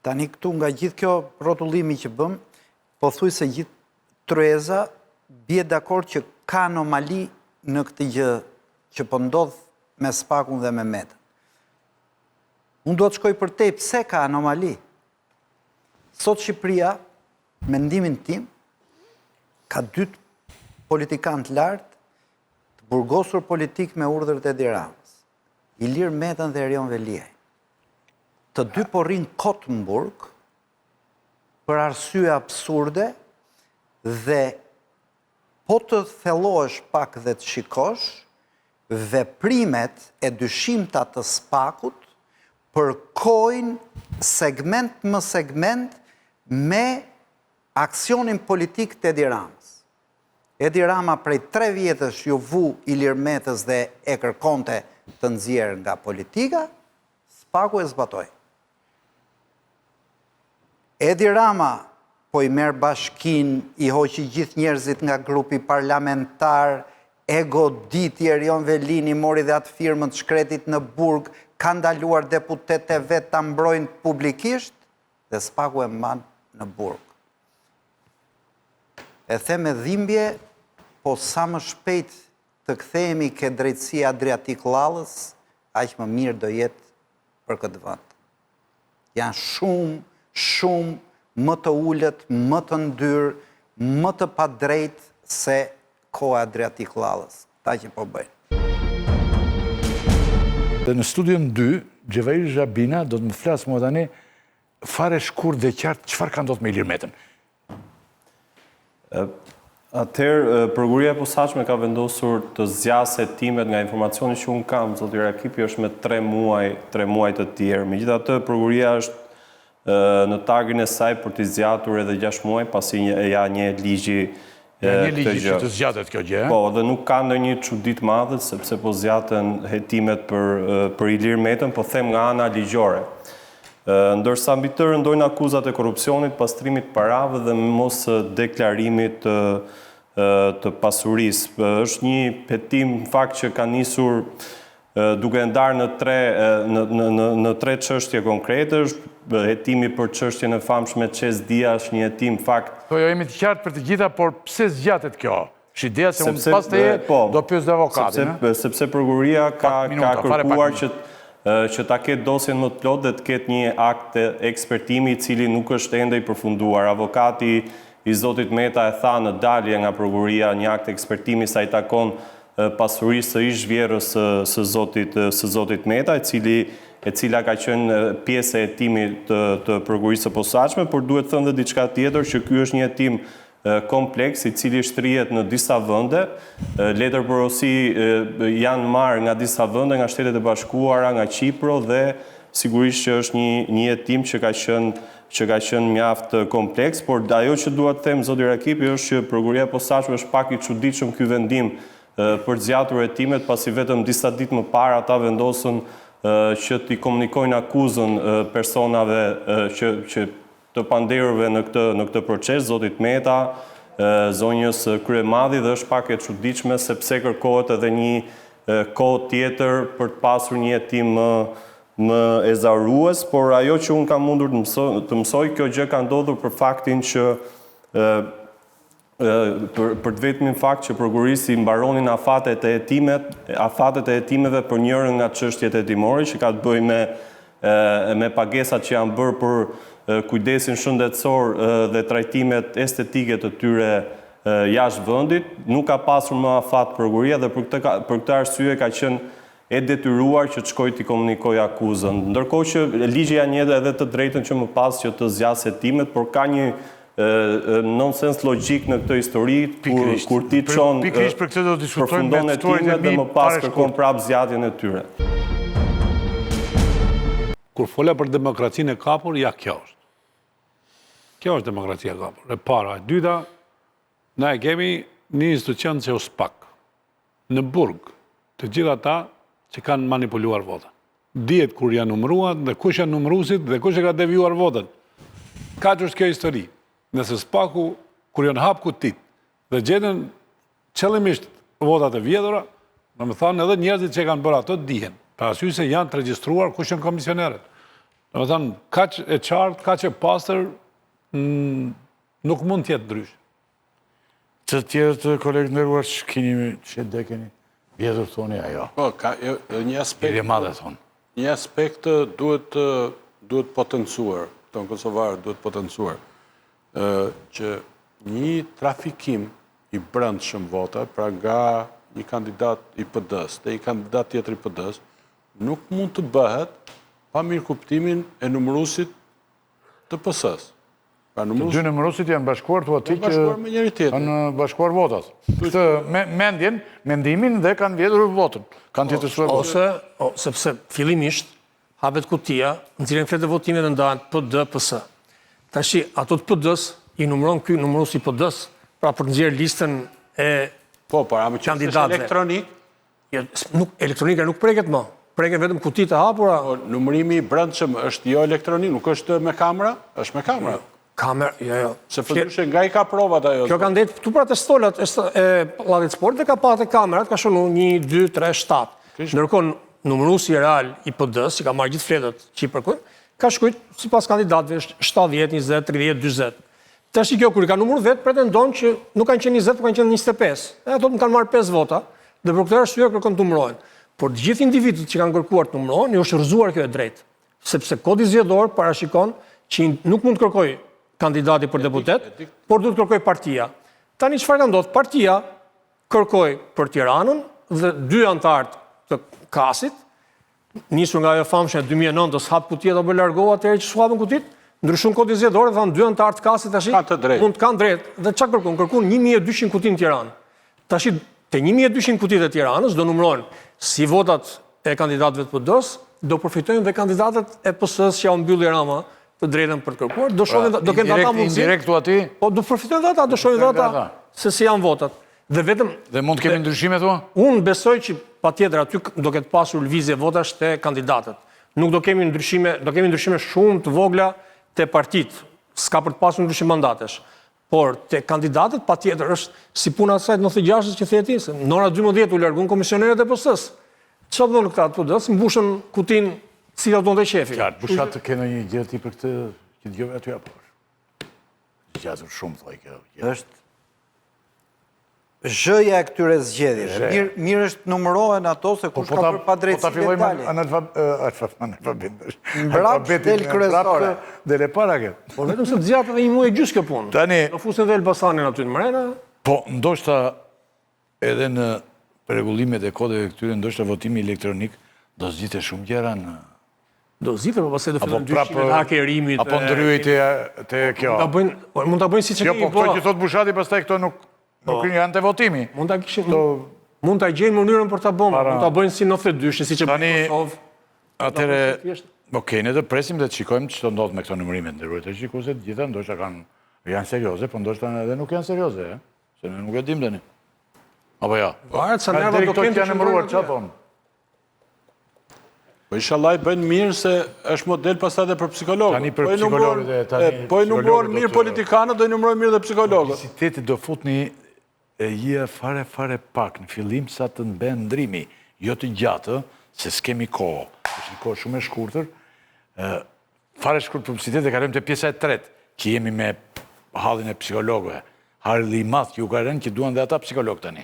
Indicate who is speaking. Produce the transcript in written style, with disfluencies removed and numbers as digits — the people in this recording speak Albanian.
Speaker 1: Tani këtu nga gjithë kjo rrotullimi që bëm, po thuj se gjithë Trueza bie dakord që ka anomali në këtë gjë që po ndodh me Spakun dhe me Metën. Unë do të shkoj për te, pse ka anomali? Sot Shqipëria, mendimin tim, ka 2 politikanë të lartë, të burgosur politik me urdhër të Edi Ramës, Ilir Metën dhe Erion Veliaj. Të 2 po rrinë kot në burg për arsye absurde dhe po të thellohesh pak dhe të shikosh, veprimet e dyshimta të Spakut përkojnë segment më segment me aksionin politik të Edi Ramës. Edi Rama prej 3 vjetësh ju vu Ilir Metës dhe e kërkonte të nxjerrë nga politika, Spaku e zbatoi. Edi Rama po i merr bashkin, i hoqi gjithë njerëzit nga grupi parlamentar, e goditi Erion Velini, mori dhe atë firmën të shkretit në burg, ka ndaluar deputetët e vet ta mbrojnë publikisht dhe Spaku e mban në burg. E them me dhimbje, po sa më shpejt të kthehemi ke drejtësia Adriatik Llallës, aq më mirë do jetë për këtë vend. Janë shumë më të ulët, më të ndyrë, më të padrejt se koha Adriatik Llallës. Ta që po bëjnë.
Speaker 2: Dhe në studion 2, Xhevair Xhabina do të më flasë më tani fare shkurt dhe qartë çfarë ka ndodhur me Ilir Metën.
Speaker 3: Atëherë, prokuria e posaçme ka vendosur të zgjasë hetimet nga informacioni që unë kam, zoti Rakipi është me 3 muaj të tjerë. Megjithatë, prokuria është në targin e saj për të zgjatur edhe 6 muaj, pasi ja një ligji
Speaker 2: një ligji që të zgjatet kjo gjë.
Speaker 3: Po, dhe nuk ka ndonjë çudi të madhe, sepse po zgjaten hetimet për Ilir Metën, po them nga ana ligjore. Ndërsa mbi të rëndojnë akuzat e korrupsionit, pastrimit parave dhe mos deklarimit të pasurisë. Është një hetim në fakt që ka nisur duke ndarë në 3 çështje konkrete. Hetimi për çështjen e famshme Qes Dia është një hetim fakt.
Speaker 2: Po jo jemi të qartë për të gjitha, por pse zgjatet kjo? Është ideja se unë pas të do pyes avokatin.
Speaker 3: Sepse prokuria ka kërkuar që ta ketë dosjen më të plotë dhe të ketë një akt ekspertimi i cili nuk është ende i përfunduar. Avokati i zotit Meta e tha në dalje nga prokuria një akt ekspertimi sa i takon pasurisë së ish vjerrës së zotit Meta, e cila ka qenë pjesë e hetimit të prokurisë së posaçme, por duhet thënë dhe diçka tjetër që ky është një hetim kompleks i cili shtrihet në disa vende. Letërporosi janë marrë nga disa vende, nga Shtetet e Bashkuara, nga Kipro dhe sigurisht që është një hetim që ka qenë mjaft kompleks, por ajo që dua të them zoti Rakipi është që prokuria e posaçme është pak i çuditshëm ky vendim për zgjatur hetimet, pasi vetëm disa ditë më parë ata vendosën që t'i komunikojnë akuzën personave që të panderëve në këtë proces, zotit Meta, zonjës Kryemadhi, dhe është pak e çuditshme sepse kërkohet edhe një kohë tjetër për të pasur një hetim më ezarues, por ajo që unë kam mundur të mësoj, kjo gjë ka ndodhur për faktin që për të vetmin fakt që prokurisi mbaronin afatet e hetimeve për njërën nga çështjet hetimore, që ka të bëjë me pagesat që janë bërë për kujdesin shëndetësor dhe trajtimet estetike të tyre jashtë vendit. Nuk ka pasur më afat prokuria dhe për këtë arsye ka qenë e detyruar që të shkojë t'i komunikojë akuzën. Ndërkohë që ligji ja njeh edhe të drejtën që më pas që të zgjasë hetimet, por ka një nonsens logjik në këtë histori kur ti çon përfundon hetimet dhe më pas kërkon prapë zgjatjen e tyre.
Speaker 4: Kur fola për demokracinë e kapur, ja kjo është. Kjo është demokracia e kapur. E para, e dyta, na e kemi një institucion që është SPAK. Në burg, të gjitha ata që kanë manipuluar votën. Dihet kur janë numëruar dhe kush janë numëruesit dhe kush e ka devijuar votën. Kaq është kjo histori. Nëse SPAK-u, kur janë hap kutit dhe gjetën qëllimisht votat e vjedhura, domethënë edhe njerëzit që kanë bërë ato dihen. Për arsye se janë të regjistruar kush janë komisionerët. Në më thënë, kaq e qartë, kaq e pastër, nuk mund tjetë ndryshë.
Speaker 2: Të tjerë të kolegë nderuar që keni që dhe keni vjedhur thoni ajo.
Speaker 5: Po, ka një aspekt.
Speaker 2: Ide madhe thonë.
Speaker 5: Një aspekt duhet potencuar, tonë Kosovarë duhet potencuar, që një trafikim i brendshëm vota, pra nga një kandidat i PD-s dhe i kandidat tjetër i PD-s, nuk mund të bëhet pa mirë kuptimin e numërusit të PS-s.
Speaker 2: Të dy numërusit janë bashkuar të ati që
Speaker 5: bashkuar me njëri tjetrin.
Speaker 2: kanë bashkuar votat. Këtë mendimin dhe kanë vjedhur votën. Kanë tjetërsuar votën.
Speaker 6: Sepse fillimisht hapet kutia në cilën fletë votimet dhe ndahen PD, PS. Tashi, ato të PD-s i numëron ky numërusi PD-s, pra për të nxjerrë listën e
Speaker 5: Po, para më qënë është elektronik,
Speaker 6: elektronika nuk preket më. Preket vetëm kutit e hapura.
Speaker 5: numërimi i brendshëm është jo elektronik, nuk është me kamera, është me kamera.
Speaker 6: Kamer, jo.
Speaker 5: Se përndryshe nga i ka provat ajo.
Speaker 6: Kjo ka ndetë këtu pra të stolat e Pallatit Sport dhe ka patë kamerat, ka shonu 1, 2, 3, 7. Ndërkohë numërusi real i PD-s, që ka marrë gjithë fletët që i përkujnë, ka shkujt si pas kandidatëve 70, 20, 30, 20. Tash kjo kur i ka numëruar vetë pretendon që nuk kanë qenë 20, por kanë qenë 25. E ato më kanë marrë 5 vota dhe për këtë arsye kërkon të numërohen. Por të gjithë individët që kanë kërkuar të numërohen, i është rrëzuar kjo e drejtë. Sepse kodi zgjedhor parashikon që nuk mund të kërkojë kandidati për deputet, por duhet kërkoj partia. Tani çfarë ka ndodhur? Partia kërkoi për Tiranën dhe 2 antartë të Kasit, nisur nga ajo famshme 2009-s hap kutia do bë largova atëherë që shkuan kutit, ndryshon kodi zgjedhor dhe thanë 2 antartë të Kasit tash mund të kanë drejt. Dhe çka kërkon? Kërkon 1200 kuti në Tiranë. Tash te 1200 kutit e Tiranës do numërohen si votat e kandidatëve të PD-s, do përfitojnë dhe kandidatët e PS-s që ja u mbylli Rama të drejtën për të kërkuar, do shohin do kenë ata mundësi.
Speaker 2: Indirekt ati?
Speaker 6: Po do përfitojnë dhe ata, do shohin dhe ata se si janë votat. Dhe vetëm
Speaker 2: Dhe mund të kemi ndryshime thua?
Speaker 6: unë besoj që patjetër aty do ketë pasur lëvizje votash te kandidatët. Nuk do kemi ndryshime shumë të vogla te partitë. S'ka për të pasur ndryshim mandatesh. Por te kandidatët patjetër është si puna e saj 96 që theti, se në ora 12 u larguan komisionerët e PS-s. Çfarë bënë këta të PD-s? Mbushën kutin cilat do të shefi.
Speaker 2: Qartë, bushat të kene një gjë ti për këtë që të gjove aty apo? Gjatur shumë, thoi kjo.
Speaker 1: Është zhëja e këtyre zgjedhjeve. Mirë është numërohen ato se kush ka për padrejtësi
Speaker 2: Po ta fillojmë
Speaker 1: analfabet. Mbrapsht del kryesore.
Speaker 2: Dele para këtë.
Speaker 6: Por vetëm se të zgjat edhe një muaj gjysmë kjo punë.
Speaker 2: Tani,
Speaker 6: Do fusin dhe Elbasanin aty në mrena.
Speaker 2: po ndoshta edhe në rregullimet e kodeve këtyre, ndoshta votimi elektronik do zgjidhte shumë gjëra në
Speaker 6: Do zgjidhte, po pastaj do
Speaker 2: apo
Speaker 6: fillojnë ndryshimet e hakerimit.
Speaker 2: apo ndryhej te kjo.
Speaker 6: Mund ta bëjnë siç e
Speaker 2: Jo,
Speaker 6: kemi
Speaker 2: po këto që thot Bushati, pastaj këto nuk janë te votimi.
Speaker 6: Mund ta kishin mund ta gjejnë mënyrën për ta bënë. Mund ta bëjnë si 92, siç e
Speaker 2: Tani,
Speaker 6: bën Kosovë.
Speaker 2: Atëre, okej, ne do presim dhe të shikojmë ç'do ndodh me këto numërimet nderuar. Tash shikuesit gjitha ndoshta janë serioze, po ndoshta edhe nuk janë serioze, ë. Se ne nuk e dim tani. Apo jo.
Speaker 6: Varet sa nerva do kenë
Speaker 2: janë emëruar, ç'a thon?
Speaker 5: Po inshallah i bëjnë mirë se është model pastaj edhe për psikologët.
Speaker 2: Tani për psikologët e tani.
Speaker 5: Po i numërohen mirë politikanët, do i numërojnë mirë dhe psikologët.
Speaker 2: Publiciteti do futni e jia fare pak në fillim sa të nben ndrimi, jo të gjatë, se s'kemi kohë. Është një kohë shumë e shkurtër. Fare shkurt publiciteti kalojmë te pjesa e tretë, që jemi me hallin e psikologëve. Halli i madh që u ka rënë që duan dhe ata psikolog tani.